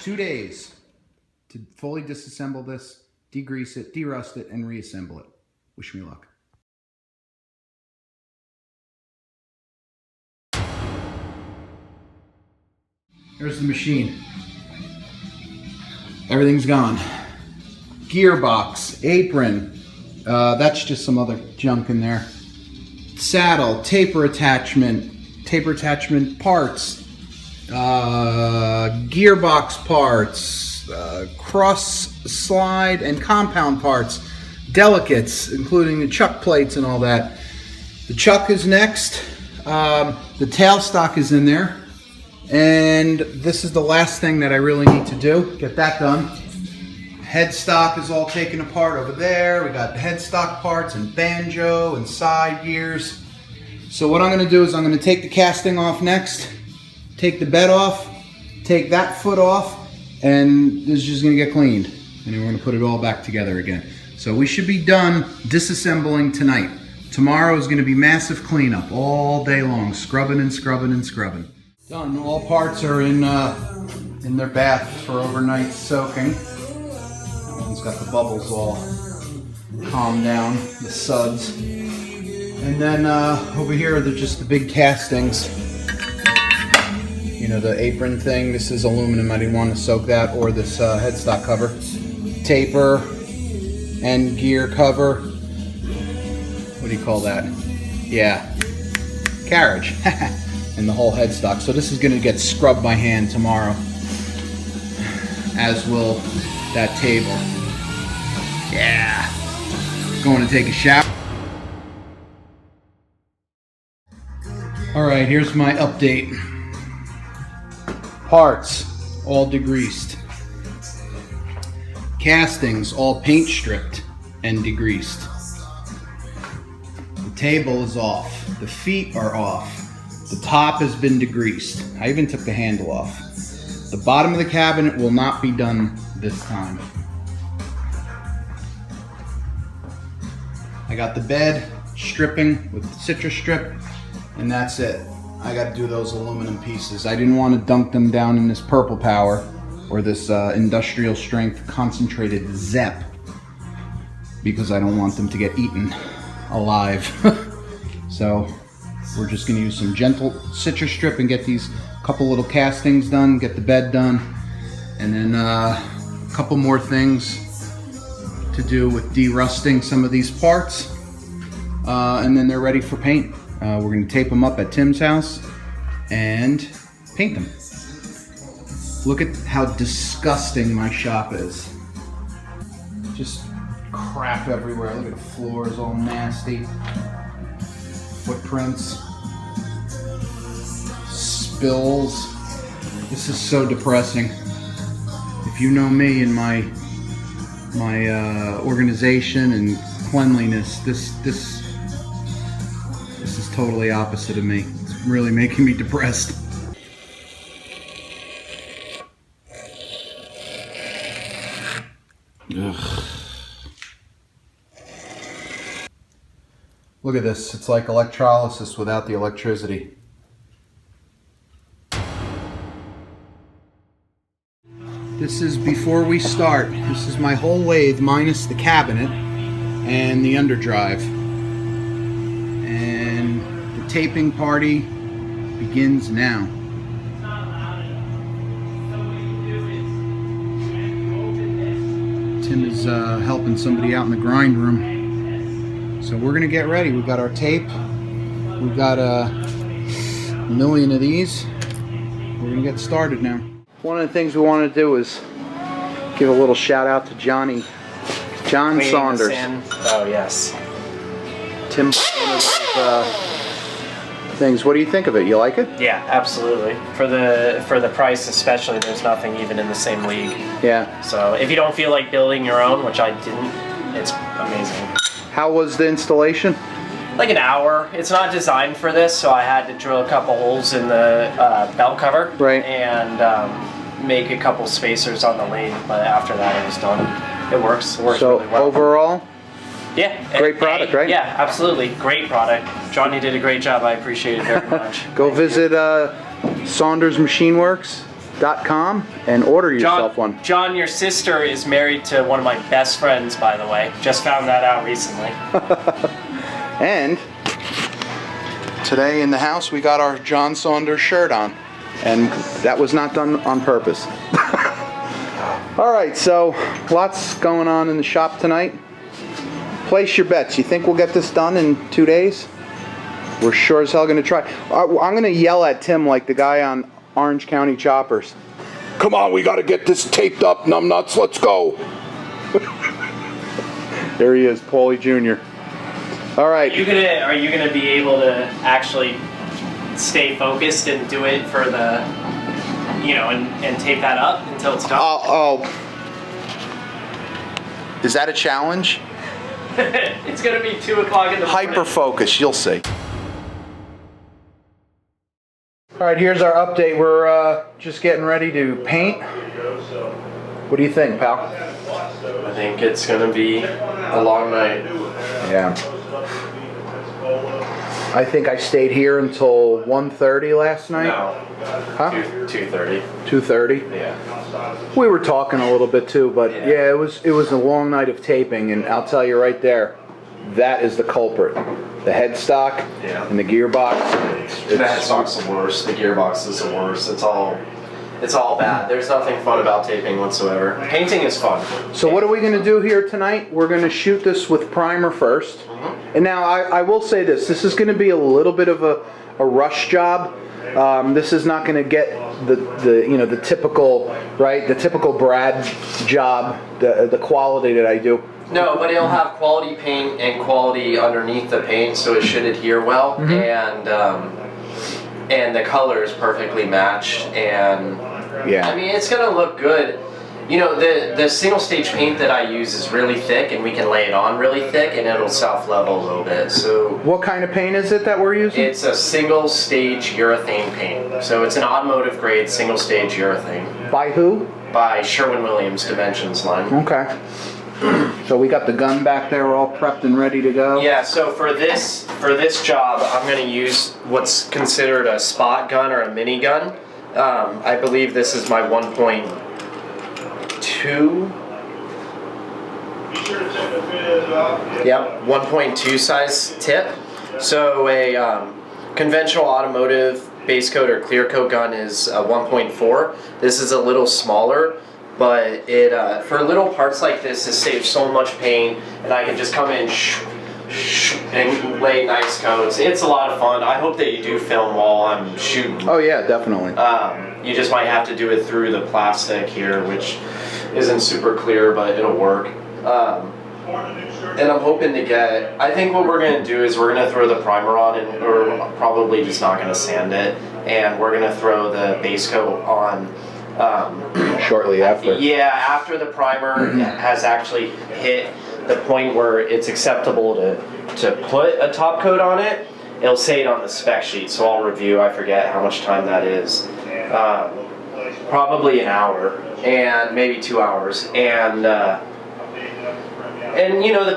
2 days to fully disassemble this, degrease it, derust it, and reassemble it. Wish me luck. There's the machine. Everything's gone. Gearbox, apron, that's just some other junk in there. Saddle, taper attachment parts, gearbox parts, cross slide and compound parts, delicates, including the chuck plates and all that. The chuck is next. The tailstock is in there. And this is the last thing that I really need to do. Get that done. Headstock is all taken apart over there. We got headstock parts and banjo and side gears. So what I'm going to do is I'm going to take the casting off next, take the bed off, take that foot off, and this is just going to get cleaned. And then we're going to put it all back together again. So we should be done disassembling tonight. Tomorrow is going to be massive cleanup all day long, scrubbing and scrubbing and scrubbing. Done. All parts are in their bath for overnight soaking. That one's got the bubbles all calmed down, the suds. And then over here are just the big castings. You know, the apron thing. This is aluminum. I didn't want to soak that, or this headstock cover. Taper and gear cover. What do you call that? Yeah, carriage. And the whole headstock. So this is going to get scrubbed by hand tomorrow, as will that table. Yeah. Going to take a shower. Alright, here's my update. Parts, all degreased. Castings, all paint stripped and degreased. The table is off. The feet are off. The top has been degreased. I even took the handle off. The bottom of the cabinet will not be done this time. I got the bed stripping with the citrus strip, and that's it. I got to do those aluminum pieces. I didn't want to dunk them down in this Purple Power or this industrial strength concentrated ZEP, because I don't want them to get eaten alive. So we're just going to use some gentle citrus strip and get these couple little castings done, get the bed done, and then a couple more things to do with derusting some of these parts, and then they're ready for paint. We're going to tape them up at Tim's house and paint them. Look at how disgusting my shop is. Just crap everywhere. Look at the floors, all nasty. Footprints. Spills. This is so depressing. If you know me and my organization and cleanliness, this is totally opposite of me. It's really making me depressed. Ugh. Look at this. It's like electrolysis without the electricity. This is before we start. This is my whole lathe minus the cabinet and the underdrive. And the taping party begins now. Tim is helping somebody out in the grind room. So we're gonna get ready. We've got our tape. We've got a million of these. We're gonna get started now. One of the things we want to do is give a little shout out to John Saunders. Oh yes. Tim, things. What do you think of it? You like it? Yeah, absolutely. For the price especially, there's nothing even in the same league. Yeah. So if you don't feel like building your own, which I didn't, it's amazing. How was the installation? Like an hour. It's not designed for this, so I had to drill a couple holes in the belt cover. Right. And make a couple spacers on the lathe, but after that it was done. It works. It works so really well. Overall? Yeah. Great product, right? Yeah, absolutely. Great product. Johnny did a great job. I appreciate it very much. Go visit Saunders Machine Works. BasementShopGuy.com and order yourself one. John, your sister is married to one of my best friends, by the way. Just found that out recently. And today in the house we got our John Saunders shirt on, and that was not done on purpose. Alright, so lots going on in the shop tonight. Place your bets. You think we'll get this done in 2 days? We're sure as hell going to try. I'm going to yell at Tim like the guy on Orange County Choppers. Come on, we got to get this taped up, numbnuts. Let's go. There he is, Paulie Jr. All right. Are you gonna be able to actually stay focused and do it for the, and tape that up until it's done? Oh. Is that a challenge? It's gonna be 2 o'clock in the morning. Hyper focus, you'll see. All right, here's our update. We're just getting ready to paint. What do you think, pal? I think it's gonna be a long night. Yeah. I think I stayed here until 1:30 last night. No. Huh? 2:30. 2:30? Yeah. We were talking a little bit too, but yeah, it was a long night of taping, and I'll tell you right there, that is the culprit. The headstock and the gearbox. The headstock's the worst. The gearbox is the worst. It's all bad. There's nothing fun about taping whatsoever. Painting is fun. So what are we going to do here tonight? We're going to shoot this with primer first. And now I will say this is going to be a little bit of a rush job. This is not going to get the typical, right, the typical Brad job, the quality that I do. No, but it'll have quality paint and quality underneath the paint, so it should adhere well, and the color is perfectly matched, and I mean, it's gonna look good. The single stage paint that I use is really thick, and we can lay it on really thick, and it'll self-level a little bit. So what kind of paint is it that we're using? It's a single stage urethane paint, so it's an automotive grade single stage urethane. By who? By Sherwin-Williams Dimensions line. Okay. So we got the gun back there all prepped and ready to go? Yeah, so for this job, I'm going to use what's considered a spot gun or a mini gun. I believe this is my 1.2. Yep, 1.2 size tip. So a conventional automotive base coat or clear coat gun is a 1.4. This is a little smaller. But it for little parts like this, it saves so much paint, and I can just come in and lay nice coats. It's a lot of fun. I hope that you do film while I'm shooting. Oh yeah, definitely. You just might have to do it through the plastic here, which isn't super clear, but it'll work. And I'm hoping to get, I think what we're going to do is we're going to throw the primer on, and we're probably just not going to sand it, and we're going to throw the base coat on shortly after. Yeah, after the primer has actually hit the point where it's acceptable to put a top coat on it. It'll say it on the spec sheet, so I'll review. I forget how much time that is. Probably an hour, and maybe 2 hours, and the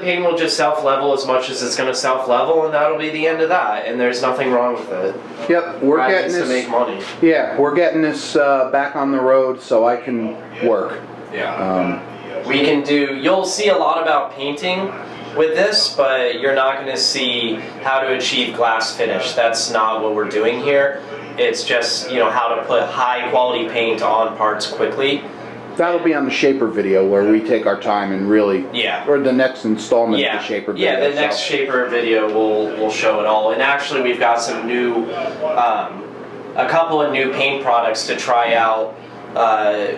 paint will just self-level as much as it's going to self-level, and that'll be the end of that, and there's nothing wrong with it. Yep, we're getting this to make money. Yeah, we're getting this back on the road so I can work. Yeah. We can do, you'll see a lot about painting with this, but you're not going to see how to achieve glass finish. That's not what we're doing here. It's just, how to put high quality paint on parts quickly. That'll be on the Shaper video where we take our time and really, or the next installment of the Shaper video. Yeah, the next Shaper video will show it all. And actually we've got some new, a couple of new paint products to try out,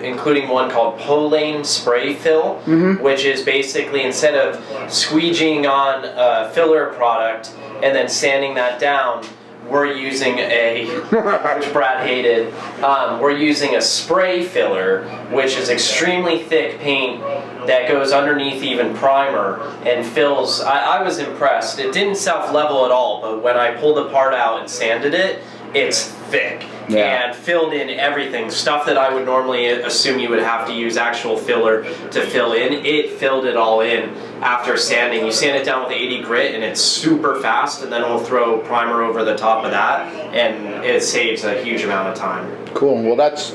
including one called Polane Spray Fill, which is basically instead of squeegeeing on a filler product and then sanding that down, we're using which Brad hated, we're using a spray filler, which is extremely thick paint that goes underneath even primer and fills. I was impressed. It didn't self-level at all, but when I pulled the part out and sanded it, it's thick. Yeah. And filled in everything. Stuff that I would normally assume you would have to use actual filler to fill in, it filled it all in after sanding. You sand it down with 80 grit and it's super fast, and then we'll throw primer over the top of that, and it saves a huge amount of time. Cool. Well, that's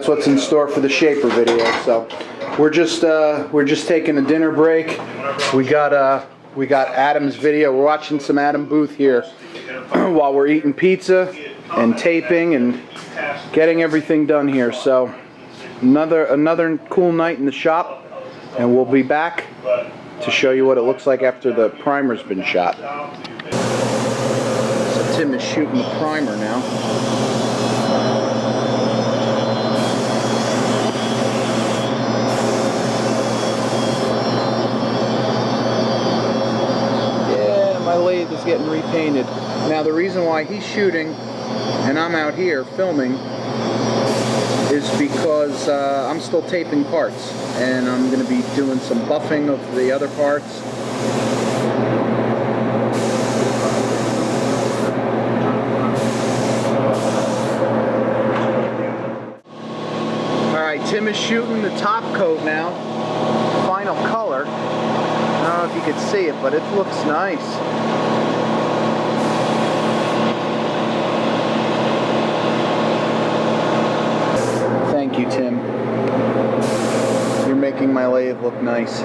what's in store for the shaper video. So we're just taking a dinner break. We got Adam's video. We're watching some Adam Booth here while we're eating pizza and taping and getting everything done here. So another cool night in the shop, and we'll be back to show you what it looks like after the primer's been shot. So Tim is shooting the primer now. Yeah, my lathe is getting repainted. Now the reason why he's shooting and I'm out here filming is because I'm still taping parts, and I'm going to be doing some buffing of the other parts. Alright, Tim is shooting the top coat now. Final color. I don't know if you could see it, but it looks nice. Thank you, Tim. You're making my lathe look nice.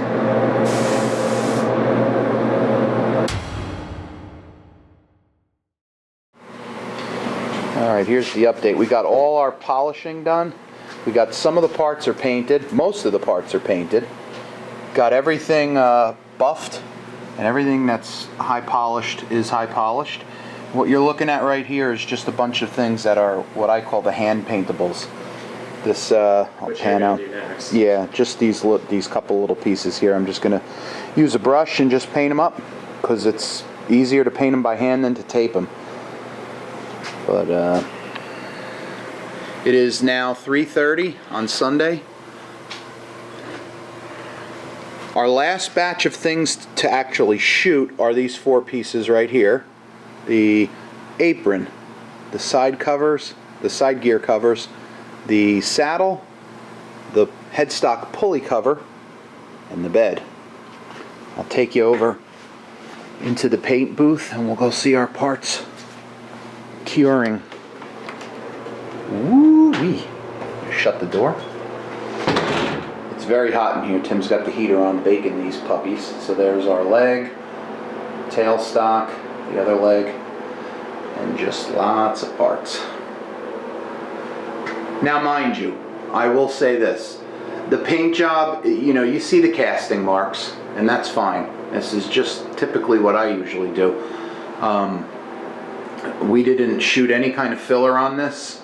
Alright, here's the update. We got all our polishing done. We got some of the parts are painted. Most of the parts are painted. Got everything buffed, and everything that's high polished is high polished. What you're looking at right here is just a bunch of things that are what I call the hand paintables. This I'll pan out. Yeah, just these couple little pieces here. I'm just gonna use a brush and just paint them up, because it's easier to paint them by hand than to tape them. But it is now 3:30 on Sunday. Our last batch of things to actually shoot are these 4 pieces right here. The apron, the side covers, the side gear covers, the saddle, the headstock pulley cover, and the bed. I'll take you over into the paint booth and we'll go see our parts curing. Woo-wee. Shut the door. It's very hot in here. Tim's got the heater on, baking these puppies. So there's our leg, tailstock, the other leg, and just lots of parts. Now mind you, I will say this. The paint job, you know, you see the casting marks, and that's fine. This is just typically what I usually do. We didn't shoot any kind of filler on this,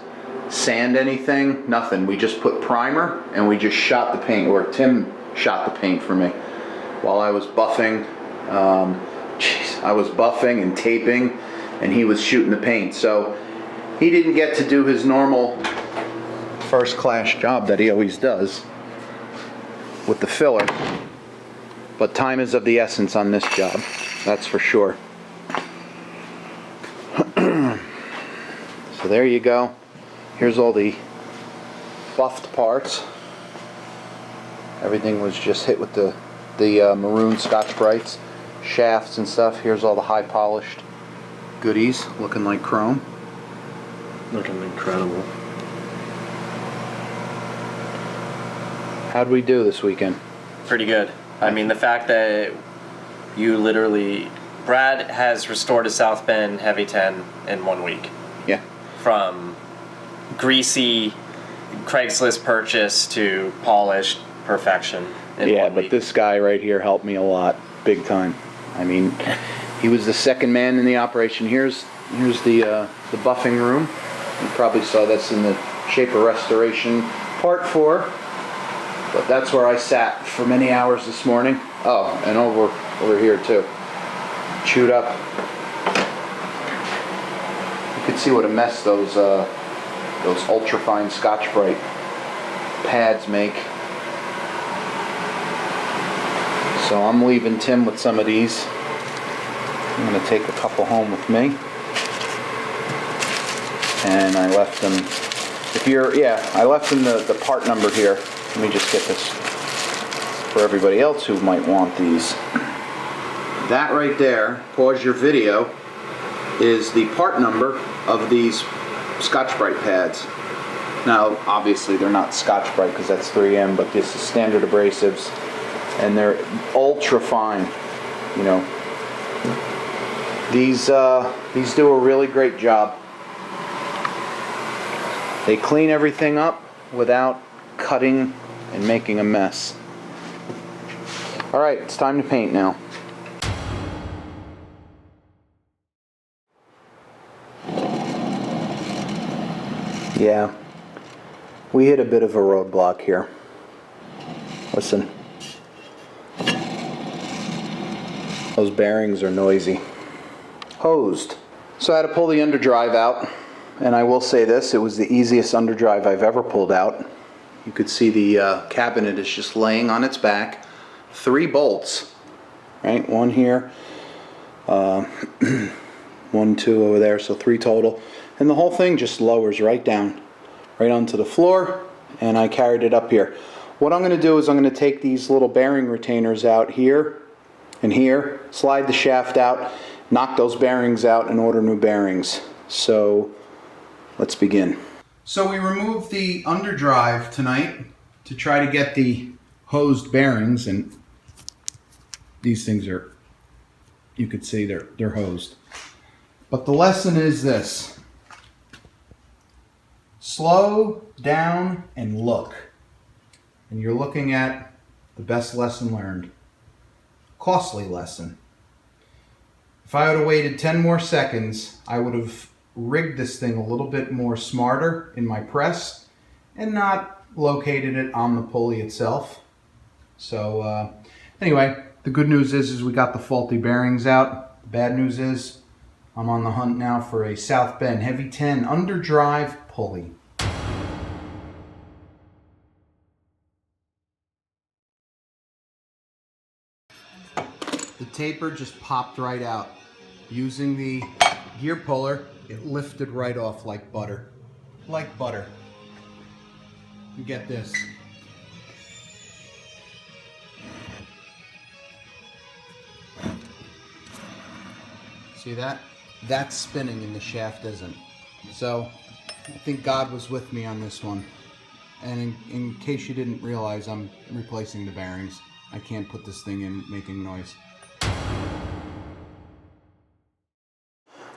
sand anything, nothing. We just put primer and we just shot the paint, or Tim shot the paint for me while I was buffing. I was buffing and taping, and he was shooting the paint. So he didn't get to do his normal first-class job that he always does with the filler, but time is of the essence on this job, that's for sure. So there you go. Here's all the buffed parts. Everything was just hit with the maroon Scotch-Brites, shafts and stuff. Here's all the high polished goodies, looking like chrome. Looking incredible. How'd we do this weekend? Pretty good. I mean, the fact that you literally... Brad has restored a South Bend Heavy 10 in 1 week. Yeah. From greasy Craigslist purchase to polished perfection in 1 week. Yeah, but this guy right here helped me a lot, big time. I mean, he was the second man in the operation. Here's the buffing room. You probably saw this in the Shaper Restoration Part 4. But that's where I sat for many hours this morning. Oh, and over here too. Chewed up. You can see what a mess those ultra-fine Scotch-Brite pads make. So I'm leaving Tim with some of these. I'm going to take a couple home with me. And I left them, I left them the part number here. Let me just get this for everybody else who might want these. That right there, pause your video, is the part number of these Scotch-Brite pads. Now, obviously they're not Scotch-Brite because that's 3M, but this is standard abrasives, and they're ultra fine. You know, these do a really great job. They clean everything up without cutting and making a mess. All right, it's time to paint now. Yeah, we hit a bit of a roadblock here. Listen, those bearings are noisy. Hosed. So I had to pull the underdrive out, and I will say this, it was the easiest underdrive I've ever pulled out. You could see the cabinet is just laying on its back. 3 bolts, right? 1 here, 1, 2 over there, so 3 total. And the whole thing just lowers right down, right onto the floor, and I carried it up here. What I'm going to do is I'm going to take these little bearing retainers out here and here, slide the shaft out, knock those bearings out, and order new bearings. So let's begin. So we removed the underdrive tonight to try to get the hosed bearings, and these things are, you could see they're hosed. But the lesson is this. Slow down and look. And you're looking at the best lesson learned. Costly lesson. If I would have waited 10 more seconds, I would have rigged this thing a little bit more smarter in my press and not located it on the pulley itself. So anyway, the good news is we got the faulty bearings out. The bad news is I'm on the hunt now for a South Bend Heavy 10 underdrive pulley. The taper just popped right out. Using the gear puller, it lifted right off like butter. Like butter. You get this. See that? That's spinning and the shaft isn't. So I think God was with me on this one. And in case you didn't realize, I'm replacing the bearings. I can't put this thing in making noise.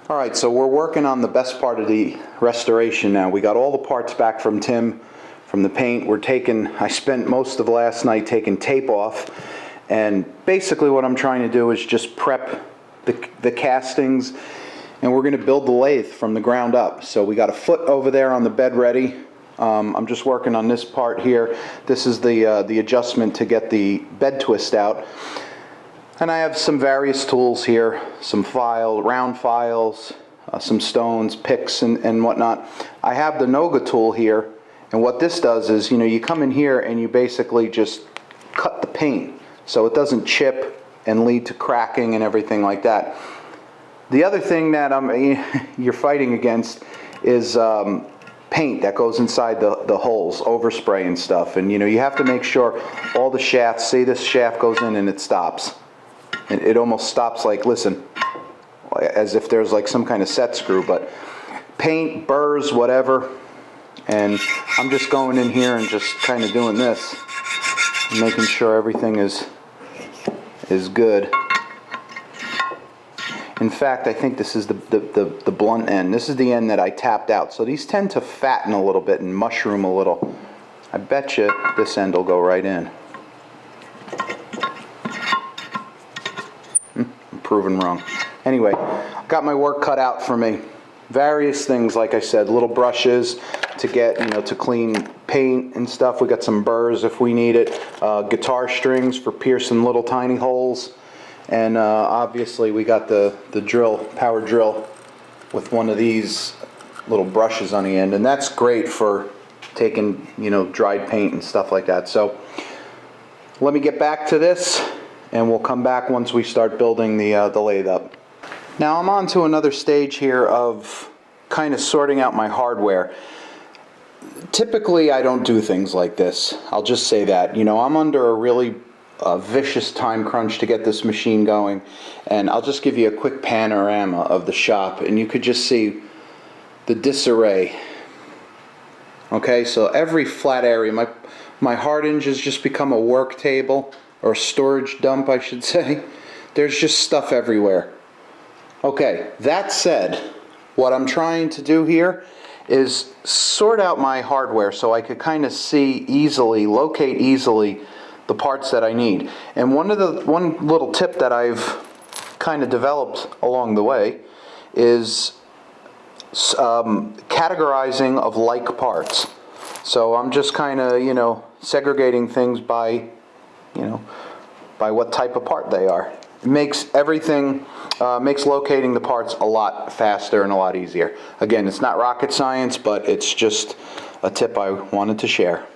Alright, so we're working on the best part of the restoration now. We got all the parts back from Tim, from the paint. I spent most of last night taking tape off, and basically what I'm trying to do is just prep the castings, and we're going to build the lathe from the ground up. So we got a foot over there on the bed ready. I'm just working on this part here. This is the adjustment to get the bed twist out. And I have some various tools here, some round files, some stones, picks, and whatnot. I have the Noga tool here, and what this does is, you come in here and you basically just cut the paint so it doesn't chip and lead to cracking and everything like that. The other thing that you're fighting against is paint that goes inside the holes, overspray and stuff, and you have to make sure all the shafts, say this shaft goes in and it stops. It almost stops like, listen, as if there's like some kind of set screw, but paint, burrs, whatever. And I'm just going in here and just kind of doing this, making sure everything is good. In fact, I think this is the blunt end. This is the end that I tapped out. So these tend to fatten a little bit and mushroom a little. I bet you this end will go right in. Proven wrong. Anyway, got my work cut out for me. Various things, like I said, little brushes to get, to clean paint and stuff. We got some burrs if we need it. Guitar strings for piercing little tiny holes. And obviously we got the power drill with one of these little brushes on the end. And that's great for taking, dried paint and stuff like that. So let me get back to this, and we'll come back once we start building the lathe up. Now I'm on to another stage here of kind of sorting out my hardware. Typically I don't do things like this. I'll just say that. You know, I'm under a really vicious time crunch to get this machine going, and I'll just give you a quick panorama of the shop and you could just see the disarray. Okay, so every flat area, my hard hinge has just become a work table, or storage dump I should say. There's just stuff everywhere. Okay, that said, what I'm trying to do here is sort out my hardware so I could kind of see easily, locate easily the parts that I need. And one little tip that I've kind of developed along the way is categorizing of like parts. So I'm just kind of, you know, segregating things by, you know, by what type of part they are. It makes everything, makes locating the parts a lot faster and a lot easier. Again, it's not rocket science, but it's just a tip I wanted to share.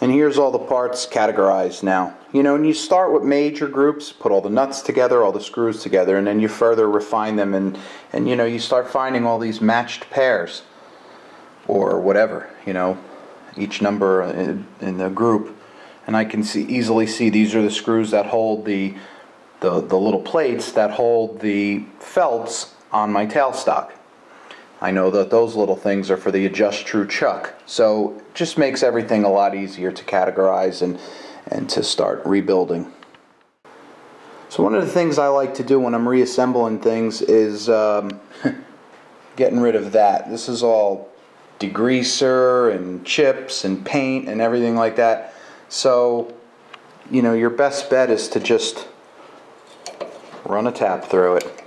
And here's all the parts categorized now. You know, and you start with major groups, put all the nuts together, all the screws together, and then you further refine them, and you know, you start finding all these matched pairs, or whatever, you know, each number in the group. And I can easily see these are the screws that hold the little plates that hold the felts on my tailstock. I know that those little things are for the adjust true chuck. So it just makes everything a lot easier to categorize and to start rebuilding. So one of the things I like to do when I'm reassembling things is getting rid of that. This is all degreaser and chips and paint and everything like that. So, you know, your best bet is to just run a tap through it.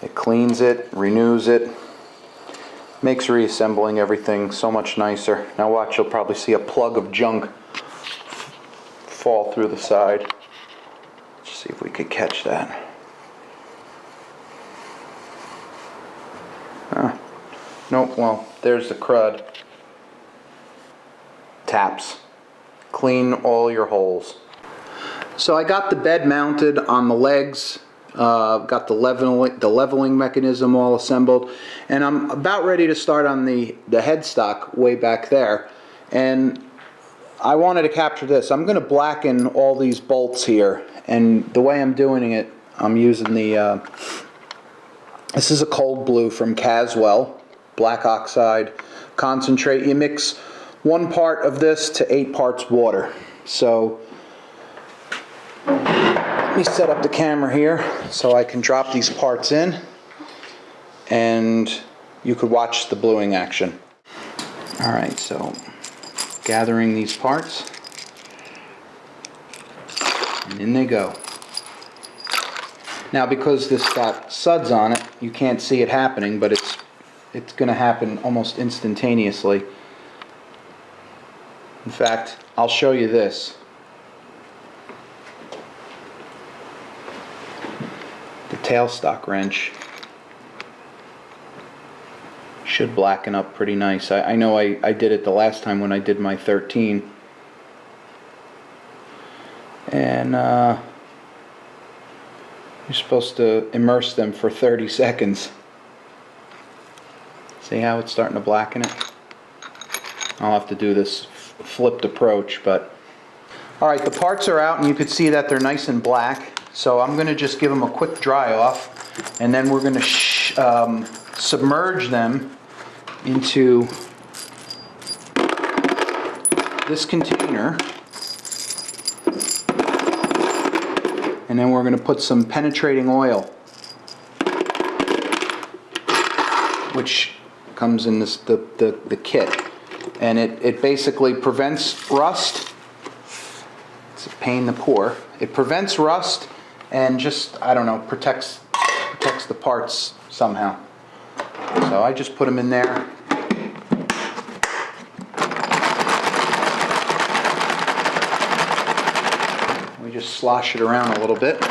It cleans it, renews it, makes reassembling everything so much nicer. Now watch, you'll probably see a plug of junk fall through the side. Let's see if we could catch that. Nope, well, there's the crud. Taps. Clean all your holes. So I got the bed mounted on the legs, got the leveling mechanism all assembled, and I'm about ready to start on the headstock way back there. And I wanted to capture this. I'm going to blacken all these bolts here, and the way I'm doing it, I'm using this is a cold blue from Caswell, black oxide concentrate. You mix 1 part of this to 8 parts water. So let me set up the camera here so I can drop these parts in and you could watch the bluing action. Alright, so gathering these parts, and in they go. Now because this got suds on it, you can't see it happening, but it's going to happen almost instantaneously. In fact, I'll show you this. The tailstock wrench should blacken up pretty nice. I know I did it the last time when I did my 13. And you're supposed to immerse them for 30 seconds. See how it's starting to blacken it? I'll have to do this flipped approach, but alright, the parts are out and you can see that they're nice and black, so I'm going to just give them a quick dry off, and then we're going to submerge them into this container, and then we're going to put some penetrating oil, which comes in this the kit, and it basically prevents rust. It's a pain to pour. It prevents rust and just, I don't know, protects the parts somehow. So I just put them in there. We just slosh it around a little bit,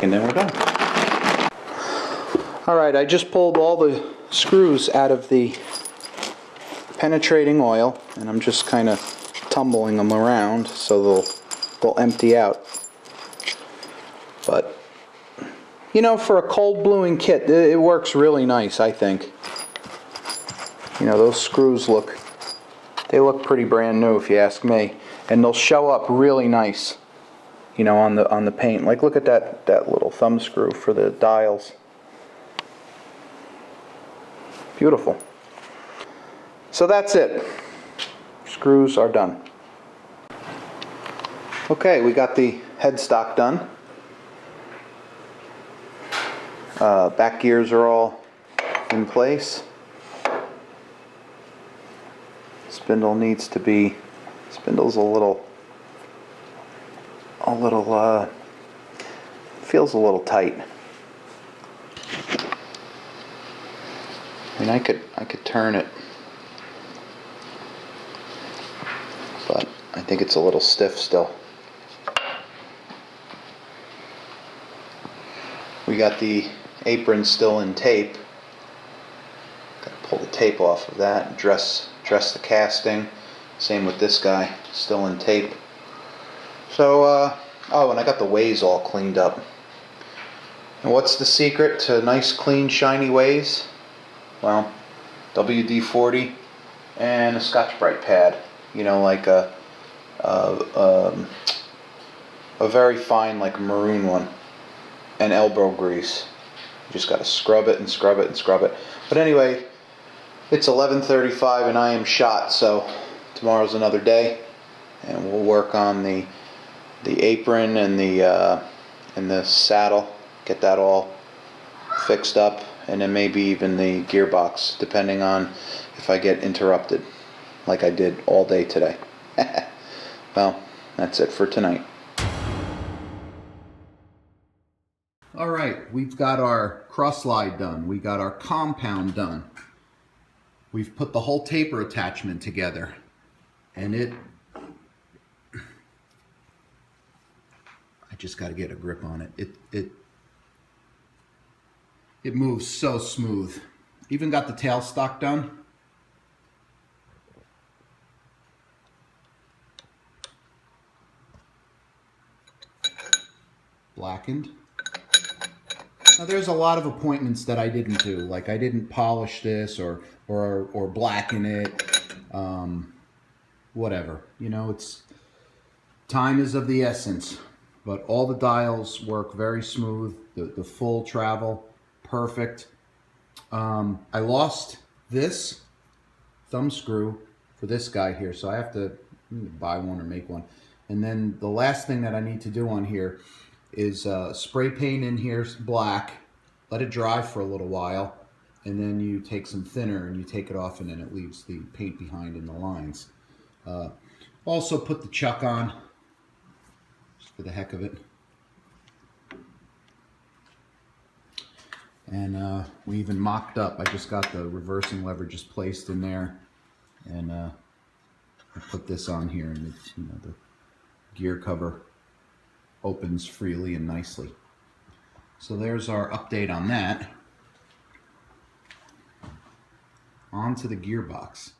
and then we're done. Alright, I just pulled all the screws out of the penetrating oil, and I'm just kind of tumbling them around so they'll empty out. But You know, for a cold bluing kit, it works really nice, I think. You know, those screws look pretty brand new if you ask me. And they'll show up really nice, you know, on the paint. Like, look at that little thumb screw for the dials. Beautiful. So that's it. Screws are done. Okay, we got the headstock done. Back gears are all in place. Spindle needs to be, spindle's a little, feels a little tight. I mean, I could turn it, but I think it's a little stiff still. We got the apron still in tape. Got to pull the tape off of that and dress the casting. Same with this guy, still in tape. So, oh, and I got the ways all cleaned up. And what's the secret to nice, clean, shiny ways? Well, WD-40 and a Scotch-Brite pad. You know, like a very fine, like maroon one. And elbow grease. You just got to scrub it and scrub it and scrub it. But anyway, it's 11:35 and I am shot, so tomorrow's another day, and we'll work on the apron and the saddle, get that all fixed up, and then maybe even the gearbox, depending on if I get interrupted, like I did all day today. Well, that's it for tonight. All right, we've got our cross slide done. We got our compound done. We've put the whole taper attachment together, and I just got to get a grip on it. It moves so smooth. Even got the tailstock done. Blackened. Now there's a lot of appointments that I didn't do, like I didn't polish this or blacken it, whatever. You know, it's time is of the essence. But all the dials work very smooth. The full travel, perfect. I lost this thumb screw for this guy here, so I have to buy one or make one. And then the last thing that I need to do on here is spray paint in here black, let it dry for a little while, and then you take some thinner and you take it off, and then it leaves the paint behind in the lines. Also put the chuck on, just for the heck of it. And we even mocked up. I just got the reversing lever just placed in there, and I put this on here, and it's, you know, the gear cover opens freely and nicely. So there's our update on that. On to the gearbox.